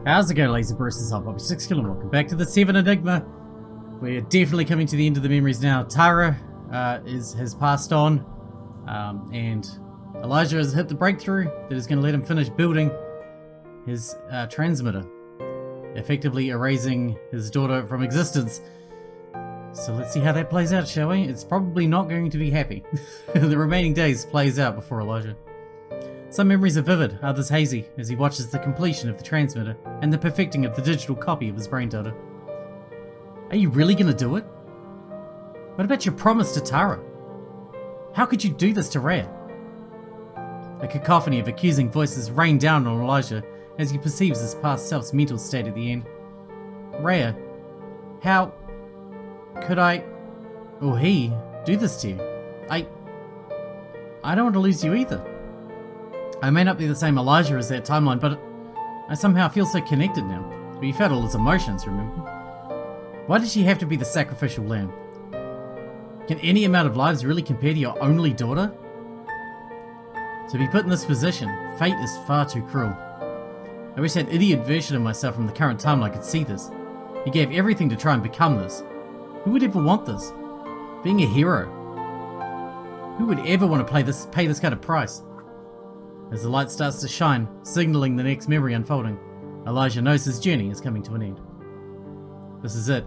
How's it going, Laser Bruce's Hot Bobby Sixkilla, and welcome back to the VII Enigma. We're definitely coming to the end of the memories now. Tara has passed on, and Elijah has hit the breakthrough that is going to let him finish building his transmitter, effectively erasing his daughter from existence. So let's see how that plays out, shall we? It's probably not going to be happy. The remaining days plays out before Elijah. Some memories are vivid, others hazy, as he watches the completion of the transmitter and the perfecting of the digital copy of his brain data. Are you really gonna do it? What about your promise to Tara? How could you do this to Rhea? A cacophony of accusing voices rain down on Elijah as he perceives his past self's mental state at the end. Rhea, how could I, or he, do this to you? I don't want to lose you either. I may not be the same Elijah as that timeline, but I somehow feel so connected now. But you felt all his emotions, remember? Why did she have to be the sacrificial lamb? Can any amount of lives really compare to your only daughter? To be put in this position, fate is far too cruel. I wish that idiot version of myself from the current timeline could see this. He gave everything to try and become this. Who would ever want this? Being a hero. Who would ever want to pay this kind of price? As the light starts to shine, signaling the next memory unfolding, Elijah knows his journey is coming to an end. This is it,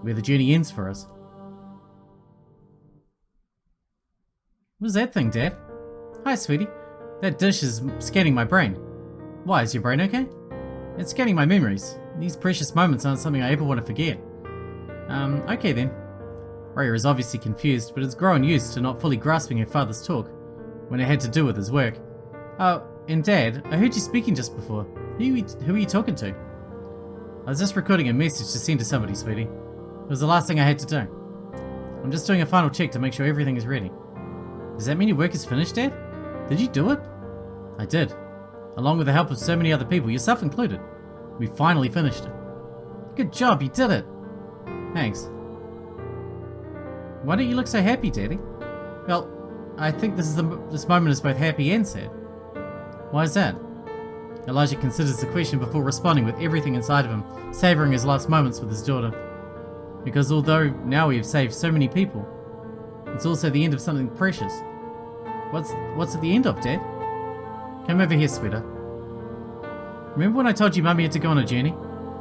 where the journey ends for us. What is that thing, Dad? Hi, sweetie. That dish is scanning my brain. Why, is your brain okay? It's scanning my memories. These precious moments aren't something I ever want to forget. Okay then. Rhea is obviously confused, but has grown used to not fully grasping her father's talk when it had to do with his work. Oh, and Dad, I heard you speaking just before. Who are you talking to? I was just recording a message to send to somebody, sweetie. It was the last thing I had to do. I'm just doing a final check to make sure everything is ready. Does that mean your work is finished, Dad? Did you do it? I did. Along with the help of so many other people, yourself included. We finally finished it. Good job, you did it. Thanks. Why don't you look so happy, Daddy? Well, I think this moment is both happy and sad. Why is that? Elijah considers the question before responding with everything inside of him, savouring his last moments with his daughter. Because although now we have saved so many people, it's also the end of something precious. What's at the end of, Dad? Come over here, sweetheart. Remember when I told you Mummy had to go on a journey?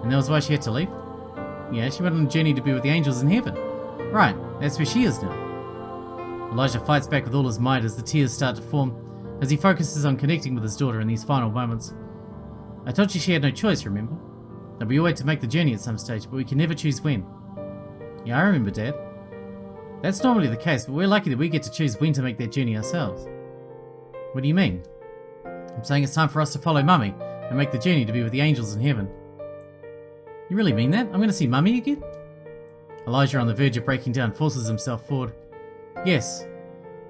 And that was why she had to leave? Yeah, she went on a journey to be with the angels in heaven. Right, that's where she is now. Elijah fights back with all his might as the tears start to form, as he focuses on connecting with his daughter in these final moments. I told you she had no choice, remember? That we all had to make the journey at some stage, but we can never choose when. Yeah, I remember, Dad. That's normally the case, but we're lucky that we get to choose when to make that journey ourselves. What do you mean? I'm saying it's time for us to follow Mummy and make the journey to be with the angels in heaven. You really mean that? I'm going to see Mummy again? Elijah, on the verge of breaking down, forces himself forward. Yes.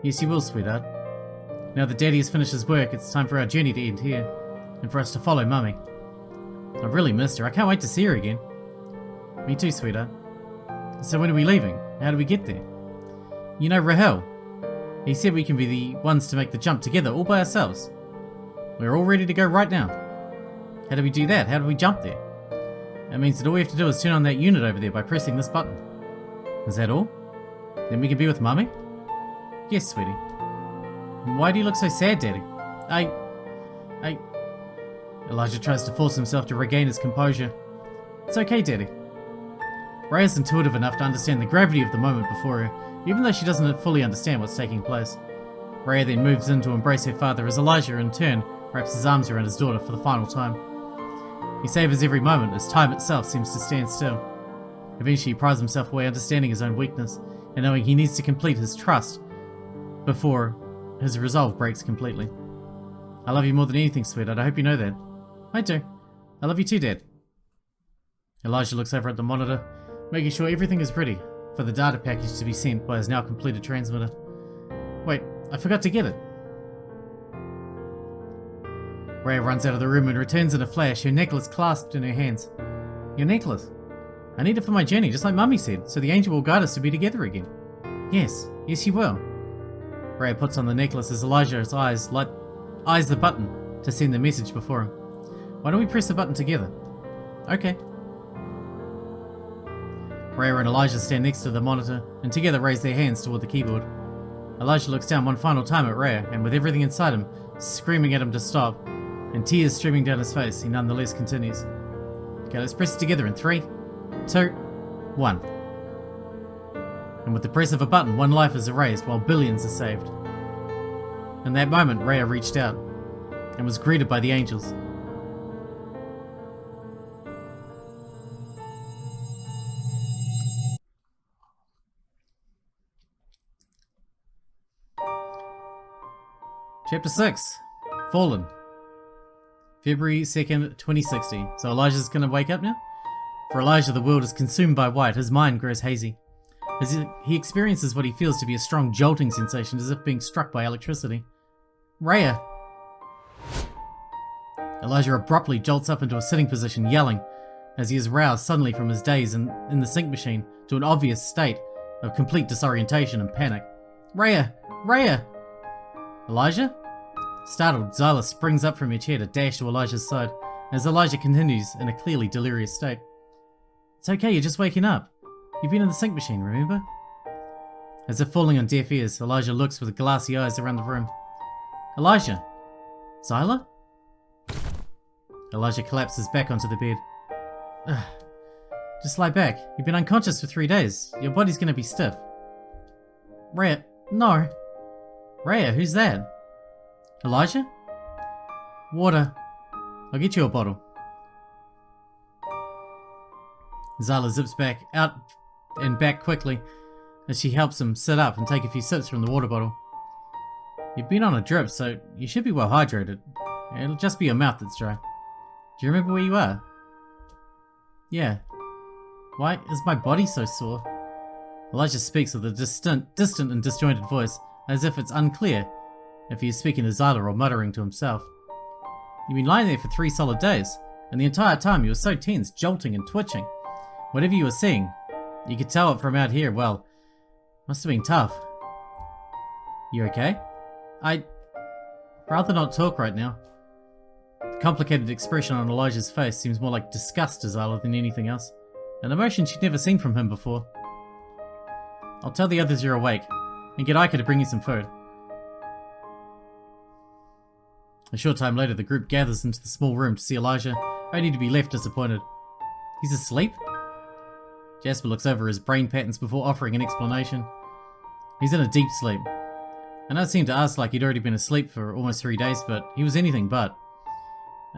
Yes, you will, sweetheart. Now that Daddy has finished his work, it's time for our journey to end here, and for us to follow Mummy. I've really missed her. I can't wait to see her again. Me too, sweetheart. So when are we leaving? How do we get there? You know Rahel. He said we can be the ones to make the jump together, all by ourselves. We're all ready to go right now. How do we do that? How do we jump there? That means that all we have to do is turn on that unit over there by pressing this button. Is that all? Then we can be with Mummy? Yes, sweetie. Why do you look so sad, Daddy? Elijah tries to force himself to regain his composure. It's okay, Daddy. Rhea's intuitive enough to understand the gravity of the moment before her, even though she doesn't fully understand what's taking place. Rhea then moves in to embrace her father as Elijah, in turn, wraps his arms around his daughter for the final time. He savours every moment as time itself seems to stand still. Eventually he prides himself away, understanding his own weakness, and knowing he needs to complete his trust before his resolve breaks completely. I love you more than anything, sweetheart. I hope you know that. I do. I love you too, Dad. Elijah looks over at the monitor, making sure everything is ready for the data package to be sent by his now completed transmitter. Wait, I forgot to get it. Rhea runs out of the room and returns in a flash, her necklace clasped in her hands. Your necklace? I need it for my journey, just like Mummy said, so the angel will guide us to be together again. Yes, you will. Rhea puts on the necklace as Elijah's eyes the button to send the message before him. Why don't we press the button together? Okay. Rhea and Elijah stand next to the monitor, and together raise their hands toward the keyboard. Elijah looks down one final time at Rhea, and with everything inside him screaming at him to stop, and tears streaming down his face, he nonetheless continues. Okay, let's press it together in 3, 2, 1. And with the press of a button, one life is erased while billions are saved. In that moment, Rhea reached out and was greeted by the angels. Chapter 6. Fallen. February 2nd, 2060. So Elijah's gonna wake up now? For Elijah, the world is consumed by white. His mind grows hazy. As he experiences what he feels to be a strong jolting sensation, as if being struck by electricity. Rhea! Elijah abruptly jolts up into a sitting position, yelling, as he is roused suddenly from his daze in the sync machine to an obvious state of complete disorientation and panic. Rhea! Rhea! Elijah? Startled, Zyla springs up from her chair to dash to Elijah's side, as Elijah continues in a clearly delirious state. It's okay, you're just waking up. You've been in the sync machine, remember? As if falling on deaf ears, Elijah looks with glassy eyes around the room. Elijah? Zyla? Elijah collapses back onto the bed. Ugh. Just lie back. You've been unconscious for 3 days. Your body's gonna be stiff. Rhea, no. Rhea, who's that? Elijah? Water. I'll get you a bottle. Zyla zips back out and back quickly as she helps him sit up and take a few sips from the water bottle. You've been on a drip, so you should be well hydrated. It'll just be your mouth that's dry. Do you remember where you are? Yeah. Why is my body so sore? Elijah speaks with a distant and disjointed voice, as if it's unclear if he is speaking to Zyla or muttering to himself. You've been lying there for 3 solid days, and the entire time you were so tense, jolting and twitching. Whatever you were seeing, you could tell it from out here, well, must have been tough. You okay? I'd rather not talk right now. The complicated expression on Elijah's face seems more like disgust to Zyla than anything else, an emotion she'd never seen from him before. I'll tell the others you're awake, and get Ica to bring you some food. A short time later, the group gathers into the small room to see Elijah, only to be left disappointed. He's asleep? Jasper looks over his brain patterns before offering an explanation. He's in a deep sleep. I know it seemed to us like he'd already been asleep for almost 3 days, but he was anything but.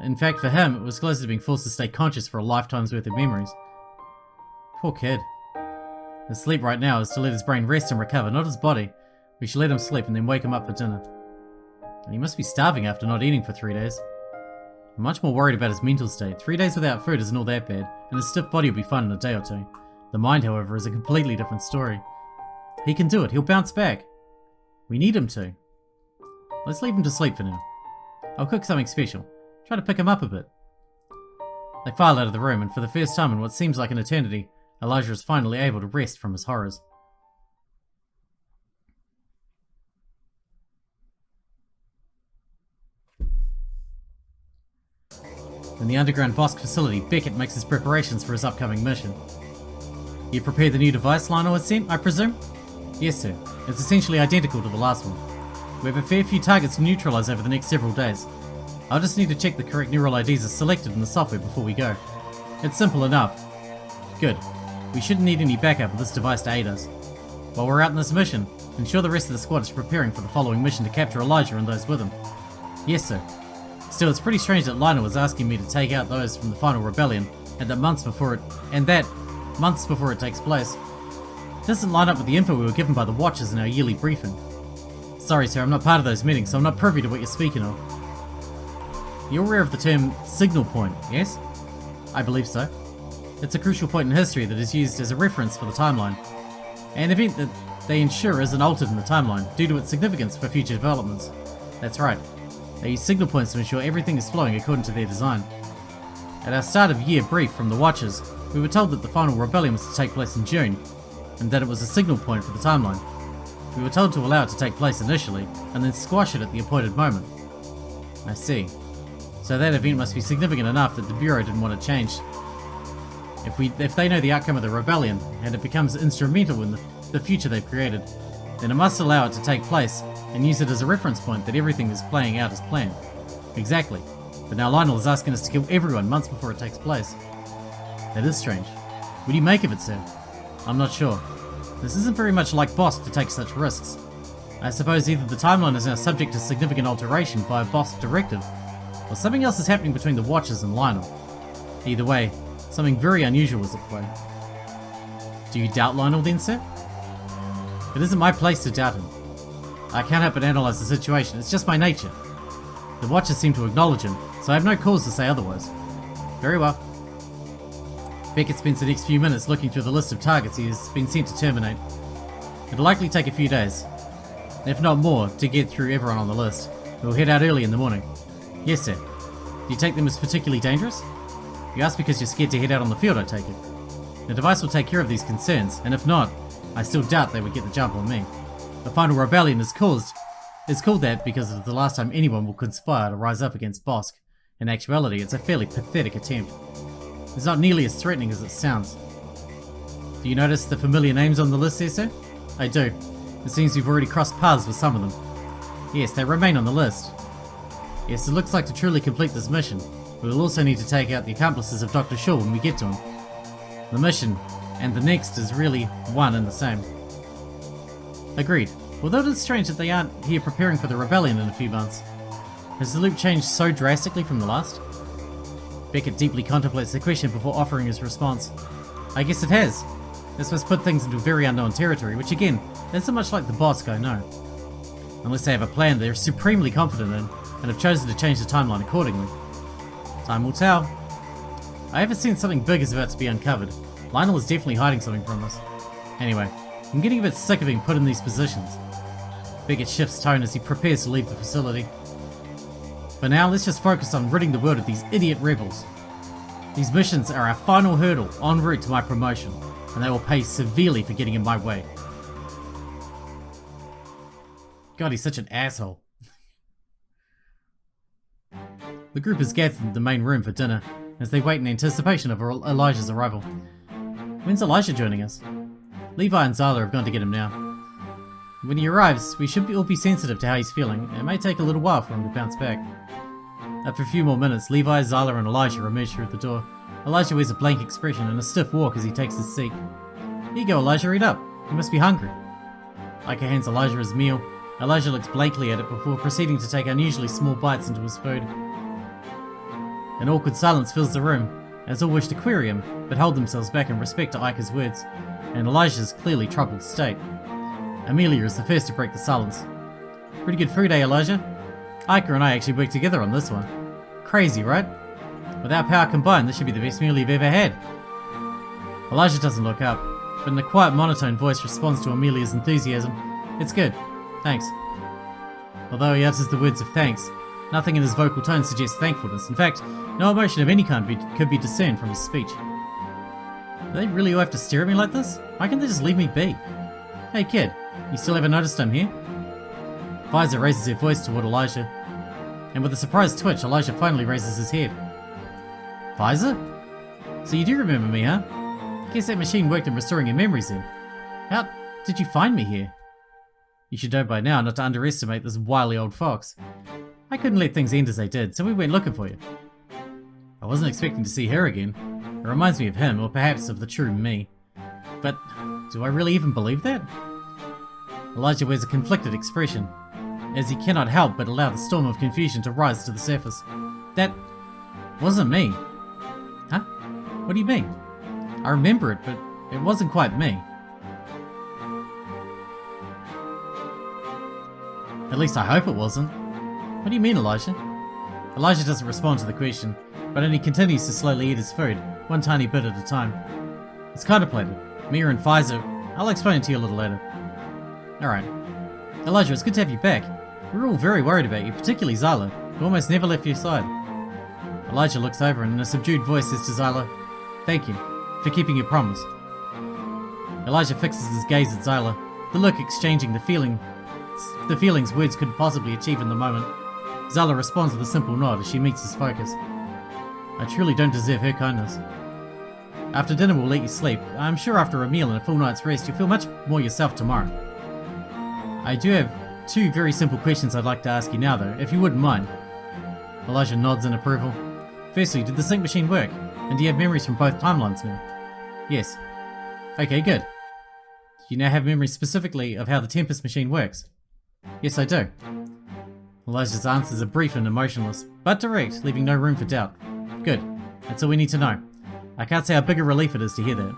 In fact, for him, it was closer to being forced to stay conscious for a lifetime's worth of memories. Poor kid. His sleep right now is to let his brain rest and recover, not his body. We should let him sleep and then wake him up for dinner. And he must be starving after not eating for 3 days. I'm much more worried about his mental state. 3 days without food isn't all that bad, and his stiff body will be fine in a day or 2. The mind, however, is a completely different story. He can do it. He'll bounce back. We need him to. Let's leave him to sleep for now. I'll cook something special. Try to pick him up a bit. They file out of the room, and for the first time in what seems like an eternity, Elijah is finally able to rest from his horrors. In the underground Bosk facility, Beckett makes his preparations for his upcoming mission. You prepared the new device Lionel has sent, I presume? Yes, sir. It's essentially identical to the last one. We have a fair few targets to neutralize over the next several days. I'll just need to check the correct neural IDs are selected in the software before we go. It's simple enough. Good. We shouldn't need any backup with this device to aid us. While we're out on this mission, ensure the rest of the squad is preparing for the following mission to capture Elijah and those with him. Yes, sir. Still, it's pretty strange that Lionel was asking me to take out those from the final rebellion, and that months before it takes place. It doesn't line up with the info we were given by the Watchers in our yearly briefing. Sorry, sir, I'm not part of those meetings, so I'm not privy to what you're speaking of. You're aware of the term signal point, yes? I believe so. It's a crucial point in history that is used as a reference for the timeline. An event that they ensure isn't altered in the timeline due to its significance for future developments. That's right. They use signal points to ensure everything is flowing according to their design. At our start of year brief from the Watchers, we were told that the final rebellion was to take place in June, and that it was a signal point for the timeline. We were told to allow it to take place initially, and then squash it at the appointed moment. I see. So that event must be significant enough that the Bureau didn't want it changed. If they know the outcome of the rebellion, and it becomes instrumental in the future they've created, then it must allow it to take place, and use it as a reference point that everything is playing out as planned. Exactly. But now Lionel is asking us to kill everyone months before it takes place. That is strange. What do you make of it, sir? I'm not sure. This isn't very much like Bosk to take such risks. I suppose either the timeline is now subject to significant alteration via Bosk's directive, or something else is happening between the Watchers and Lionel. Either way, something very unusual is at play. Do you doubt Lionel then, sir? It isn't my place to doubt him. I can't help but analyse the situation, it's just my nature. The Watchers seem to acknowledge him, so I have no cause to say otherwise. Very well. Beckett spends the next few minutes looking through the list of targets he has been sent to terminate. It'll likely take a few days, if not more, to get through everyone on the list. We'll head out early in the morning. Yes, sir. Do you take them as particularly dangerous? You ask because you're scared to head out on the field, I take it. The device will take care of these concerns, and if not, I still doubt they would get the jump on me. The final rebellion is called that because of the last time anyone will conspire to rise up against Bosk. In actuality, it's a fairly pathetic attempt. It's not nearly as threatening as it sounds. Do you notice the familiar names on the list there, sir? I do. It seems you've already crossed paths with some of them. Yes, they remain on the list. Yes, it looks like to truly complete this mission, we will also need to take out the accomplices of Dr. Shaw when we get to him. The mission, and the next, is really one and the same. Agreed. Although it is strange that they aren't here preparing for the rebellion in a few months. Has the loop changed so drastically from the last? Beckett deeply contemplates the question before offering his response. I guess it has. This must put things into very unknown territory, which again, isn't much like the Bosk I know. Unless they have a plan they're supremely confident in, and have chosen to change the timeline accordingly. Time will tell. I have a sense something big is about to be uncovered. Lionel is definitely hiding something from us. Anyway, I'm getting a bit sick of being put in these positions. Beckett shifts tone as he prepares to leave the facility. For now, let's just focus on ridding the world of these idiot rebels. These missions are our final hurdle en route to my promotion, and they will pay severely for getting in my way. God, he's such an asshole. The group is gathered in the main room for dinner, as they wait in anticipation of Elijah's arrival. When's Elijah joining us? Levi and Zyla have gone to get him now. When he arrives, we should all be sensitive to how he's feeling. It may take a little while for him to bounce back. After a few more minutes, Levi, Zyla and Elijah emerge through the door. Elijah wears a blank expression and a stiff walk as he takes his seat. Here you go, Elijah, eat up. You must be hungry. Ika hands Elijah his meal. Elijah looks blankly at it before proceeding to take unusually small bites into his food. An awkward silence fills the room, as all wish to query him, but hold themselves back in respect to Ika's words, and Elijah's clearly troubled state. Amelia is the first to break the silence. Pretty good food, eh, Elijah? Ika and I actually worked together on this one. Crazy, right? With our power combined, this should be the best meal you've ever had. Elijah doesn't look up, but in a quiet monotone voice responds to Amelia's enthusiasm. It's good. Thanks. Although he utters the words of thanks, nothing in his vocal tone suggests thankfulness. In fact, no emotion of any kind could be discerned from his speech. Do they really all have to stare at me like this? Why can't they just leave me be? Hey kid, you still haven't noticed I'm here? Visor raises her voice toward Elijah, and with a surprised twitch, Elijah finally raises his head. Visor? So you do remember me, huh? Guess that machine worked in restoring your memories then. How did you find me here? You should know by now not to underestimate this wily old fox. I couldn't let things end as they did, so we went looking for you. I wasn't expecting to see her again. It reminds me of him, or perhaps of the true me. But do I really even believe that? Elijah wears a conflicted expression, as he cannot help but allow the storm of confusion to rise to the surface. That wasn't me. Huh? What do you mean? I remember it, but it wasn't quite me. At least I hope it wasn't. What do you mean, Elijah? Elijah doesn't respond to the question, but only continues to slowly eat his food, one tiny bit at a time. It's contemplated. Mia and Pfizer. I'll explain it to you a little later. Alright. Elijah, it's good to have you back. We were all very worried about you, particularly Zyla, who almost never left your side. Elijah looks over and in a subdued voice says to Zyla, "Thank you, for keeping your promise." Elijah fixes his gaze at Zyla, the look exchanging the feelings words couldn't possibly achieve in the moment. Zala responds with a simple nod as she meets his focus. I truly don't deserve her kindness. After dinner we'll let you sleep. I'm sure after a meal and a full night's rest you'll feel much more yourself tomorrow. I do have 2 very simple questions I'd like to ask you now though, if you wouldn't mind. Elijah nods in approval. Firstly, did the sync machine work? And do you have memories from both timelines now? Yes. Okay, good. Do you now have memories specifically of how the Tempest machine works? Yes, I do. Elijah's answers are brief and emotionless, but direct, leaving no room for doubt. Good. That's all we need to know. I can't say how big a relief it is to hear that.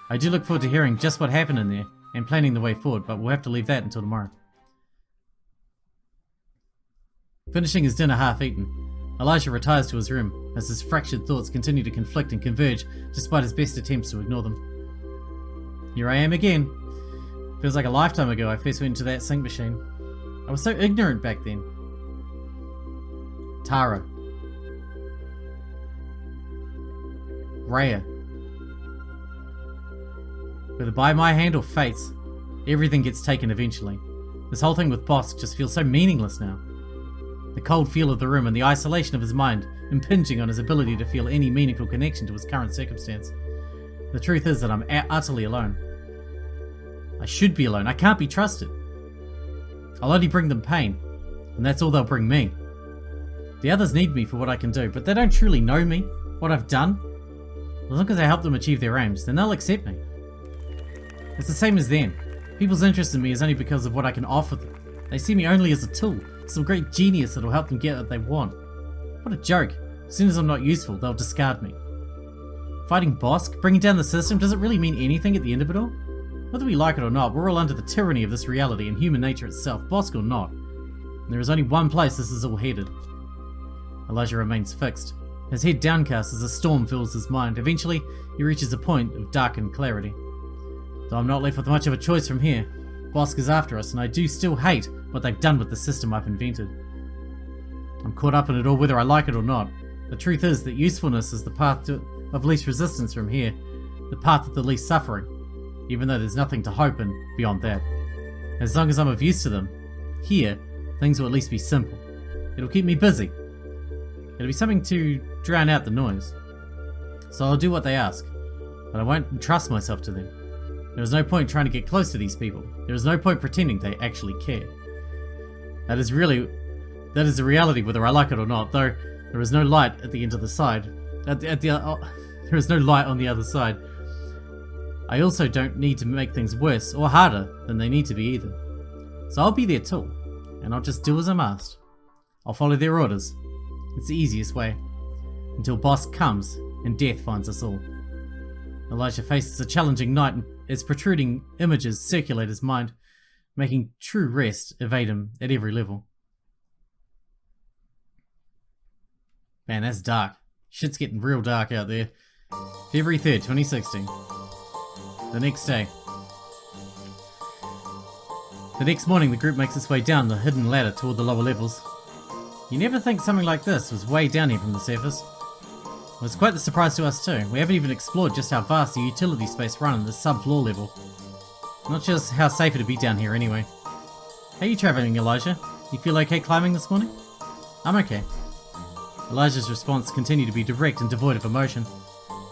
I do look forward to hearing just what happened in there, and planning the way forward, but we'll have to leave that until tomorrow. Finishing his dinner half-eaten, Elijah retires to his room as his fractured thoughts continue to conflict and converge despite his best attempts to ignore them. Here I am again. Feels like a lifetime ago I first went into that sync machine. I was so ignorant back then. Tara. Rhea. Whether by my hand or fate's, everything gets taken eventually. This whole thing with Bosk just feels so meaningless now. The cold feel of the room and the isolation of his mind impinging on his ability to feel any meaningful connection to his current circumstance. The truth is that I'm utterly alone. I should be alone. I can't be trusted. I'll only bring them pain, and that's all they'll bring me. The others need me for what I can do, but they don't truly know me, what I've done. As long as I help them achieve their aims, then they'll accept me. It's the same as them. People's interest in me is only because of what I can offer them. They see me only as a tool, some great genius that'll help them get what they want. What a joke. As soon as I'm not useful, they'll discard me. Fighting Bosk, bringing down the system, does it really mean anything at the end of it all? Whether we like it or not, we're all under the tyranny of this reality and human nature itself, Bosk or not. And there is only one place this is all headed. Elijah remains fixed, his head downcast as a storm fills his mind. Eventually, he reaches a point of darkened clarity. Though I'm not left with much of a choice from here, Bosk is after us, and I do still hate what they've done with the system I've invented. I'm caught up in it all whether I like it or not. The truth is that usefulness is the path of least resistance from here, the path of the least suffering, even though there's nothing to hope in beyond that. As long as I'm of use to them, here, things will at least be simple. It'll keep me busy. It'll be something to drown out the noise. So I'll do what they ask, but I won't entrust myself to them. There is no point trying to get close to these people. There is no point pretending they actually care. That is the reality whether I like it or not, though there is no light at the end of the side. There is no light on the other side. I also don't need to make things worse or harder than they need to be either. So I'll be their tool, and I'll just do as I'm asked. I'll follow their orders. It's the easiest way. Until Bosk comes and death finds us all. Elijah faces a challenging night as protruding images circulate his mind, making true rest evade him at every level. Man, that's dark. Shit's getting real dark out there. February 3rd, 2016. The next day. The next morning, the group makes its way down the hidden ladder toward the lower levels. You never think something like this was way down here from the surface. It was quite the surprise to us too. We haven't even explored just how vast the utility space run in this sub-floor level. Not just how safe it'd be down here anyway. How you travelling, Elijah? You feel okay climbing this morning? I'm okay. Elijah's response continued to be direct and devoid of emotion.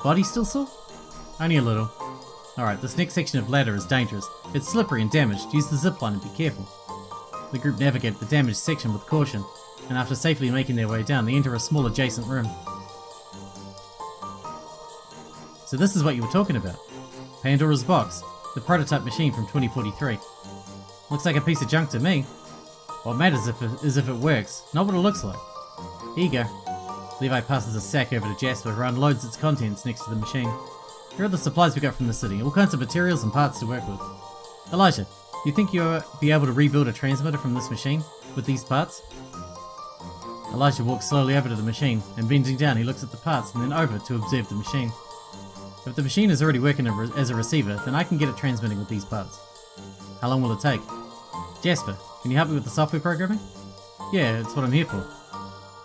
Body still sore? Only a little. Alright, this next section of ladder is dangerous. It's slippery and damaged. Use the zipline and be careful. The group navigated the damaged section with caution, and after safely making their way down, they enter a small adjacent room. So this is what you were talking about. Pandora's box, the prototype machine from 2043. Looks like a piece of junk to me. What matters is if it works, not what it looks like. Here you go. Levi passes a sack over to Jasper, who unloads its contents next to the machine. Here are the supplies we got from the city, all kinds of materials and parts to work with. Elijah, do you think you'll be able to rebuild a transmitter from this machine with these parts? Elijah walks slowly over to the machine, and bending down he looks at the parts and then over to observe the machine. If the machine is already working as a receiver, then I can get it transmitting with these parts. How long will it take? Jasper, can you help me with the software programming? Yeah, that's what I'm here for.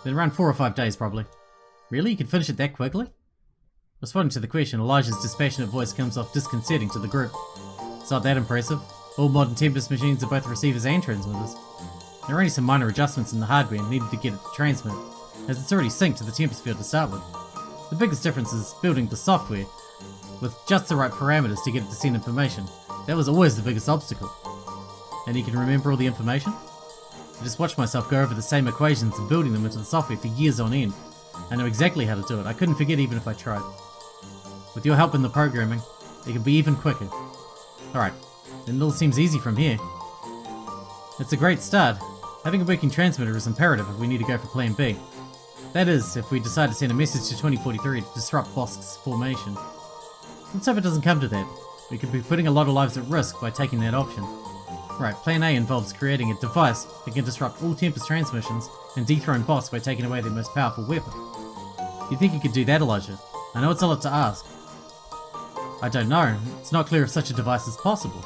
Then around 4 or 5 days probably. Really? You can finish it that quickly? Responding to the question, Elijah's dispassionate voice comes off disconcerting to the group. It's not that impressive. All modern Tempest machines are both receivers and transmitters. There are only some minor adjustments in the hardware needed to get it to transmit, as it's already synced to the tempest field to start with. The biggest difference is building the software with just the right parameters to get it to send information. That was always the biggest obstacle. And you can remember all the information? I just watched myself go over the same equations and building them into the software for years on end. I know exactly how to do it. I couldn't forget even if I tried. With your help in the programming, it can be even quicker. Alright, then it all seems easy from here. It's a great start. Having a working transmitter is imperative if we need to go for plan B. That is, if we decide to send a message to 2043 to disrupt Bosk's formation. Let's hope it doesn't come to that. We could be putting a lot of lives at risk by taking that option. Right, plan A involves creating a device that can disrupt all Tempest transmissions and dethrone Bosk by taking away their most powerful weapon. You think you could do that, Elijah? I know it's a lot to ask. I don't know. It's not clear if such a device is possible.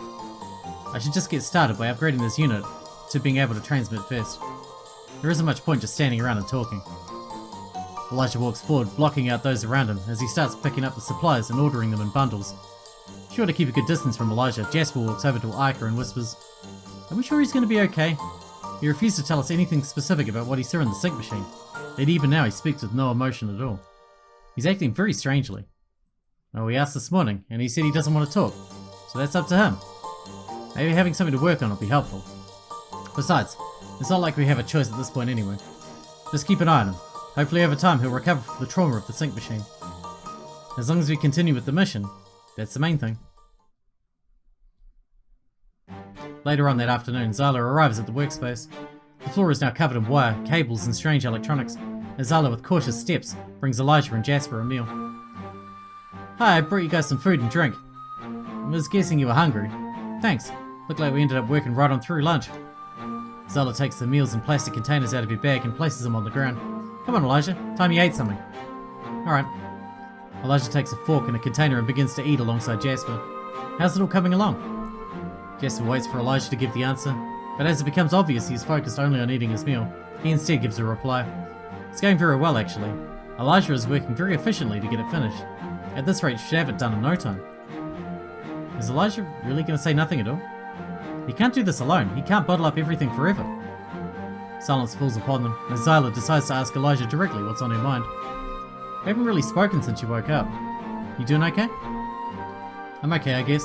I should just get started by upgrading this unit to being able to transmit first. There isn't much point just standing around and talking. Elijah walks forward, blocking out those around him as he starts picking up the supplies and ordering them in bundles. Sure to keep a good distance from Elijah, Jasper walks over to Iker and whispers, "Are we sure he's going to be okay?" He refused to tell us anything specific about what he saw in the sync machine, yet even now he speaks with no emotion at all. He's acting very strangely. Well, we asked this morning, and he said he doesn't want to talk, so that's up to him. Maybe having something to work on will be helpful. Besides, it's not like we have a choice at this point anyway. Just keep an eye on him. Hopefully over time he'll recover from the trauma of the sync machine. As long as we continue with the mission, that's the main thing. Later on that afternoon, Zala arrives at the workspace. The floor is now covered in wire, cables and strange electronics, as Zala with cautious steps brings Elijah and Jasper a meal. "Hi, I brought you guys some food and drink. I was guessing you were hungry. Thanks. Looked like we ended up working right on through lunch." Zala takes the meals in plastic containers out of her bag and places them on the ground. "Come on, Elijah. Time you ate something." "Alright." Elijah takes a fork and a container and begins to eat alongside Jasper. "How's it all coming along?" Jasper waits for Elijah to give the answer, but as it becomes obvious he is focused only on eating his meal, he instead gives a reply. "It's going very well, actually. Elijah is working very efficiently to get it finished. At this rate, you should have it done in no time." Is Elijah really going to say nothing at all? He can't do this alone. He can't bottle up everything forever. Silence falls upon them, as Zyla decides to ask Elijah directly what's on her mind. "We haven't really spoken since you woke up. You doing okay?" "I'm okay, I guess.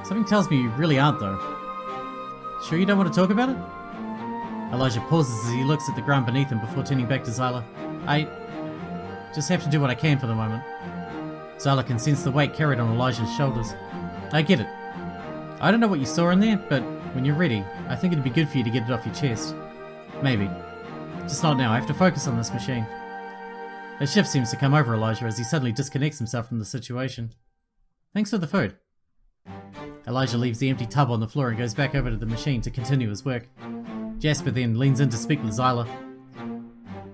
Something tells me you really aren't, though." "Sure you don't want to talk about it?" Elijah pauses as he looks at the ground beneath him before turning back to Zyla. "I just have to do what I can for the moment." Zyla can sense the weight carried on Elijah's shoulders. "I get it. I don't know what you saw in there, but when you're ready, I think it'd be good for you to get it off your chest. Maybe. Just not now. I have to focus on this machine." A shift seems to come over Elijah as he suddenly disconnects himself from the situation. "Thanks for the food." Elijah leaves the empty tub on the floor and goes back over to the machine to continue his work. Jasper then leans in to speak with Zyla.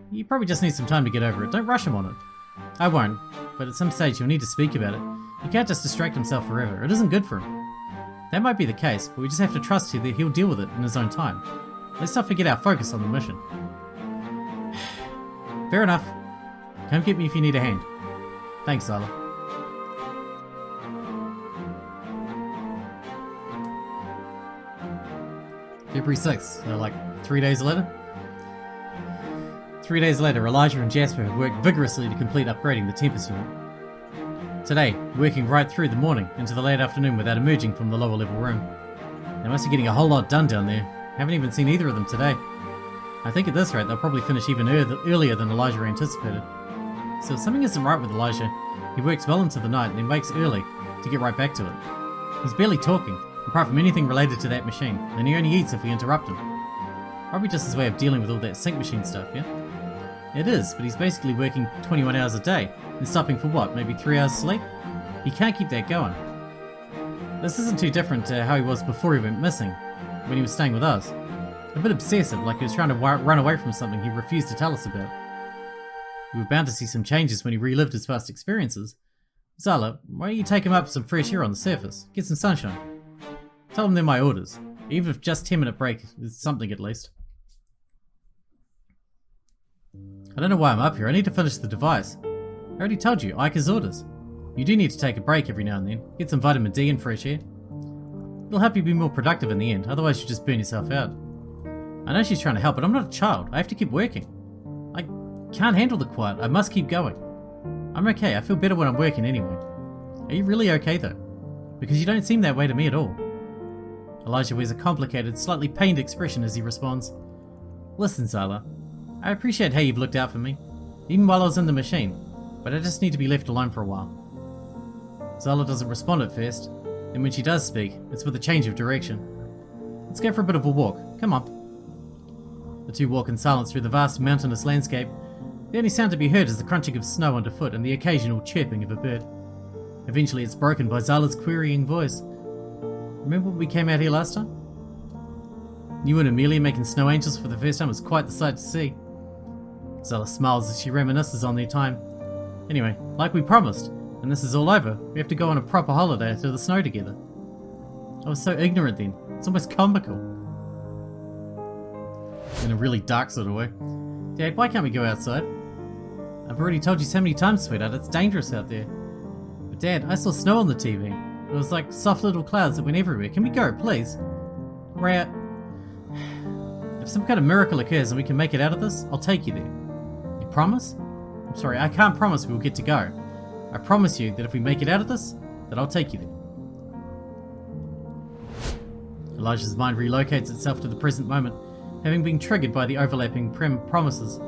"You probably just need some time to get over it. Don't rush him on it." "I won't, but at some stage you'll need to speak about it. He can't just distract himself forever. It isn't good for him." "That might be the case, but we just have to trust that he'll deal with it in his own time. Let's not forget our focus on the mission." "Fair enough. Come get me if you need a hand." "Thanks, Zyla." February 6th, so like 3 days later? 3 days later, Elijah and Jasper have worked vigorously to complete upgrading the Tempest unit. Today, working right through the morning into the late afternoon without emerging from the lower level room. They must be getting a whole lot done down there. Haven't even seen either of them today. I think at this rate they'll probably finish even earlier than Elijah anticipated. So if something isn't right with Elijah, he works well into the night and then wakes early to get right back to it. He's barely talking, apart from anything related to that machine, and he only eats if we interrupt him. Probably just his way of dealing with all that sync machine stuff, yeah? It is, but he's basically working 21 hours a day, and stopping for what, maybe 3 hours sleep? He can't keep that going. This isn't too different to how he was before he went missing, when he was staying with us. A bit obsessive, like he was trying to run away from something he refused to tell us about. We were bound to see some changes when he relived his past experiences. Zyla, why don't you take him up for some fresh air on the surface? Get some sunshine. Tell him they're my orders. Even if just 10-minute break is something at least. I don't know why I'm up here. I need to finish the device. I already told you, Iker's orders. You do need to take a break every now and then. Get some vitamin D and fresh air. It'll help you be more productive in the end, otherwise you just burn yourself out. I know she's trying to help, but I'm not a child. I have to keep working. I can't handle the quiet. I must keep going. I'm okay. I feel better when I'm working anyway. Are you really okay though? Because you don't seem that way to me at all. Elijah wears a complicated, slightly pained expression as he responds. Listen, Zyla. I appreciate how you've looked out for me, even while I was in the machine, but I just need to be left alone for a while. Zyla doesn't respond at first, and when she does speak, it's with a change of direction. Let's go for a bit of a walk. Come on. The two walk in silence through the vast mountainous landscape. The only sound to be heard is the crunching of snow underfoot and the occasional chirping of a bird. Eventually it's broken by Zyla's querying voice. Remember when we came out here last time? You and Amelia making snow angels for the first time was quite the sight to see. Zyla smiles as she reminisces on their time. Anyway, like we promised, when this is all over, we have to go on a proper holiday to the snow together. I was so ignorant then. It's almost comical. In a really dark sort of way. Dad, why can't we go outside? I've already told you so many times, sweetheart, it's dangerous out there. But Dad, I saw snow on the TV. It was like soft little clouds that went everywhere. Can we go, please? Rhea, if some kind of miracle occurs and we can make it out of this, I'll take you there. You promise? I'm sorry, I can't promise we'll get to go. I promise you that if we make it out of this, that I'll take you there. Elijah's mind relocates itself to the present moment, having been triggered by the overlapping promises.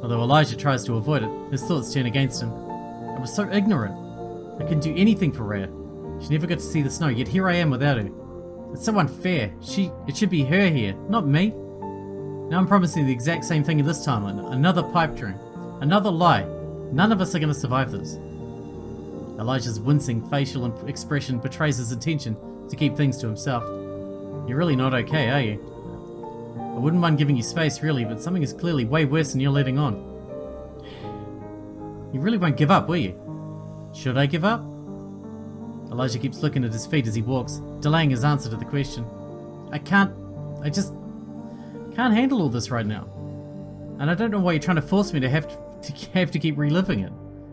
Although Elijah tries to avoid it, his thoughts turn against him. I was so ignorant. I couldn't do anything for Rhea. She never got to see the snow, yet here I am without her. It's so unfair. It should be her here, not me. Now I'm promising the exact same thing in this timeline. Another pipe dream. Another lie. None of us are going to survive this. Elijah's wincing facial expression betrays his intention to keep things to himself. You're really not okay, are you? I wouldn't mind giving you space, really, but something is clearly way worse than you're letting on. You really won't give up, will you? Should I give up? Elijah keeps looking at his feet as he walks, delaying his answer to the question. I just can't handle all this right now. And I don't know why you're trying to force me to have to keep reliving it.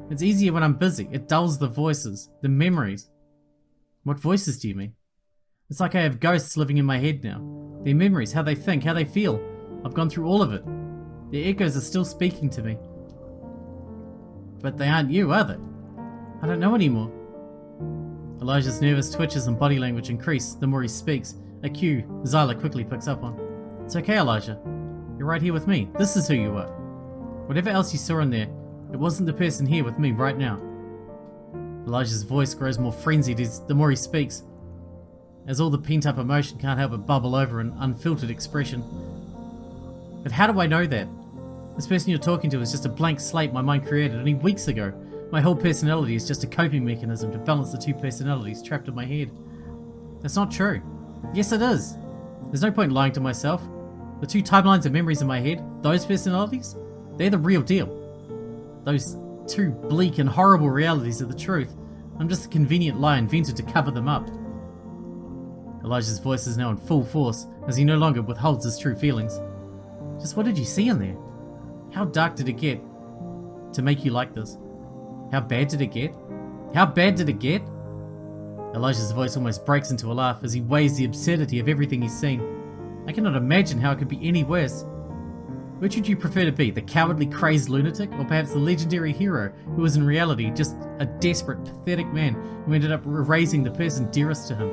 It's easier when I'm busy. It dulls the voices, the memories. What voices do you mean? It's like I have ghosts living in my head now. Their memories, how they think, how they feel. I've gone through all of it. Their echoes are still speaking to me. But they aren't you, are they? I don't know anymore. Elijah's nervous twitches and body language increase the more he speaks, a cue Zyla quickly picks up on. It's okay, Elijah. You're right here with me. This is who you are. Whatever else you saw in there, it wasn't the person here with me right now. Elijah's voice grows more frenzied the more he speaks, as all the pent-up emotion can't help but bubble over in unfiltered expression. But how do I know that? This person you're talking to is just a blank slate my mind created only weeks ago. My whole personality is just a coping mechanism to balance the two personalities trapped in my head. That's not true. Yes, it is. There's no point in lying to myself. The two timelines of memories in my head, those personalities, they're the real deal. Those two bleak and horrible realities are the truth. I'm just a convenient lie invented to cover them up. Elijah's voice is now in full force, as he no longer withholds his true feelings. Just what did you see in there? How dark did it get to make you like this? How bad did it get? How bad did it get? Elijah's voice almost breaks into a laugh as he weighs the absurdity of everything he's seen. I cannot imagine how it could be any worse. Which would you prefer to be, the cowardly, crazed lunatic, or perhaps the legendary hero who was in reality just a desperate, pathetic man who ended up erasing the person dearest to him?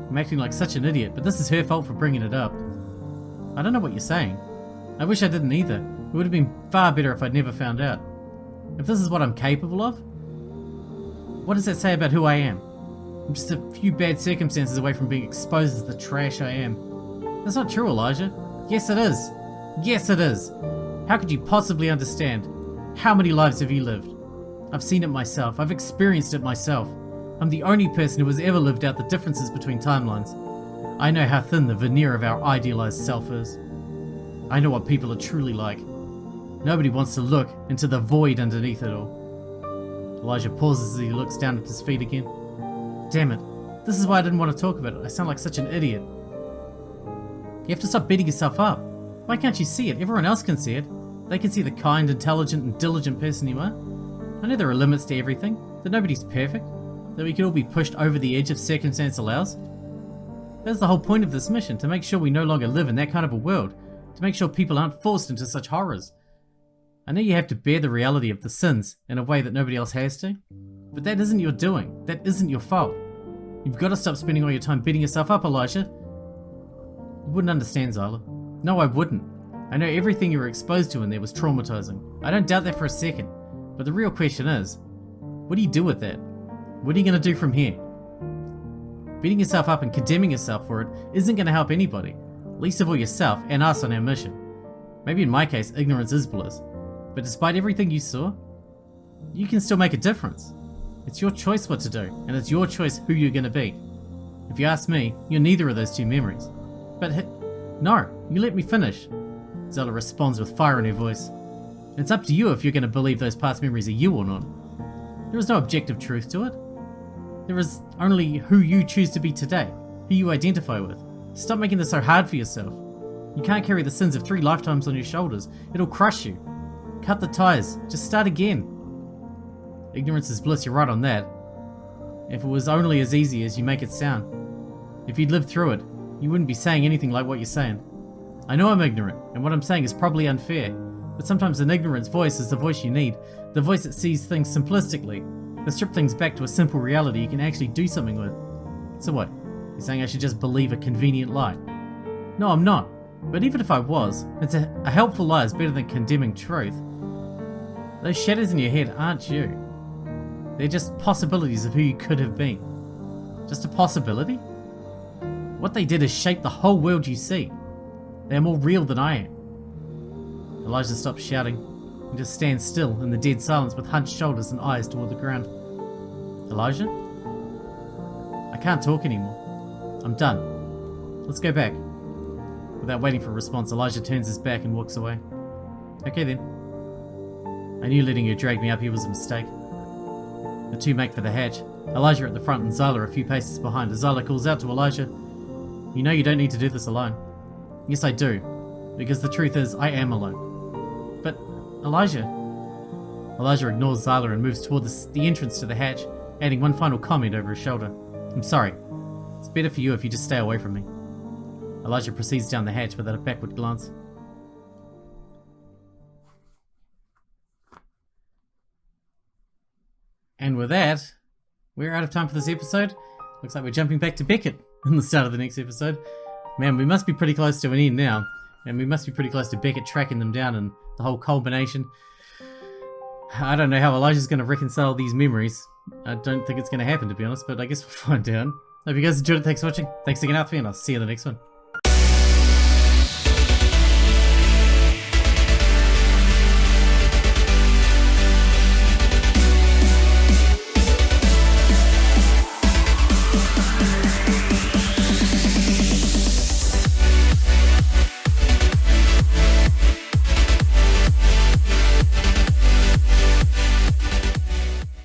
I'm acting like such an idiot, but this is her fault for bringing it up. I don't know what you're saying. I wish I didn't either. It would have been far better if I'd never found out. If this is what I'm capable of, what does that say about who I am? I'm just a few bad circumstances away from being exposed as the trash I am. That's not true, Elijah. Yes, it is. Yes, it is. How could you possibly understand? How many lives have you lived? I've seen it myself. I've experienced it myself. I'm the only person who has ever lived out the differences between timelines. I know how thin the veneer of our idealized self is. I know what people are truly like. Nobody wants to look into the void underneath it all. Elijah pauses as he looks down at his feet again. Damn it. This is why I didn't want to talk about it. I sound like such an idiot. You have to stop beating yourself up. Why can't you see it? Everyone else can see it. They can see the kind, intelligent, and diligent person you are. I know there are limits to everything, that nobody's perfect, that we could all be pushed over the edge if circumstance allows. That's the whole point of this mission, to make sure we no longer live in that kind of a world. To make sure people aren't forced into such horrors. I know you have to bear the reality of the sins in a way that nobody else has to. But that isn't your doing. That isn't your fault. You've got to stop spending all your time beating yourself up, Elijah. You wouldn't understand, Zyla. No, I wouldn't. I know everything you were exposed to in there was traumatizing. I don't doubt that for a second. But the real question is, what do you do with that? What are you going to do from here? Beating yourself up and condemning yourself for it isn't going to help anybody. Least of all yourself and us on our mission. Maybe in my case, ignorance is bliss. But despite everything you saw, you can still make a difference. It's your choice what to do, and it's your choice who you're going to be. If you ask me, you're neither of those two memories. But no, you let me finish. Zyla responds with fire in her voice. It's up to you if you're going to believe those past memories are you or not. There is no objective truth to it. There is only who you choose to be today, who you identify with. Stop making this so hard for yourself. You can't carry the sins of 3 lifetimes on your shoulders. It'll crush you. Cut the ties. Just start again. Ignorance is bliss, you're right on that. If it was only as easy as you make it sound. If you'd lived through it, you wouldn't be saying anything like what you're saying. I know I'm ignorant, and what I'm saying is probably unfair, but sometimes an ignorance voice is the voice you need, the voice that sees things simplistically, that strip things back to a simple reality you can actually do something with. So what? You're saying I should just believe a convenient lie? No, I'm not. But even if I was, it's a helpful lie is better than condemning truth. Those shadows in your head aren't you. They're just possibilities of who you could have been. Just a possibility? What they did is shape the whole world you see. They are more real than I am. Elijah stops shouting and just stands still in the dead silence with hunched shoulders and eyes toward the ground. Elijah? I can't talk anymore. I'm done. Let's go back. Without waiting for a response, Elijah turns his back and walks away. Okay then. I knew letting you drag me up here was a mistake. The two make for the hatch. Elijah at the front and Zyla a few paces behind as Zyla calls out to Elijah, "You know you don't need to do this alone." "Yes, I do. Because the truth is, I am alone." "But, Elijah..." Elijah ignores Zyla and moves toward the entrance to the hatch, adding one final comment over his shoulder. "I'm sorry. It's better for you if you just stay away from me." Elijah proceeds down the hatch without a backward glance. And with that, we're out of time for this episode. Looks like we're jumping back to Beckett in the start of the next episode. Man, we must be pretty close to an end now. And we must be pretty close to Beckett tracking them down and the whole culmination. I don't know how Elijah's going to reconcile these memories. I don't think it's going to happen, to be honest, but I guess we'll find out. Hope you guys enjoyed it. Thanks for watching. Thanks again out for me, and I'll see you in the next one.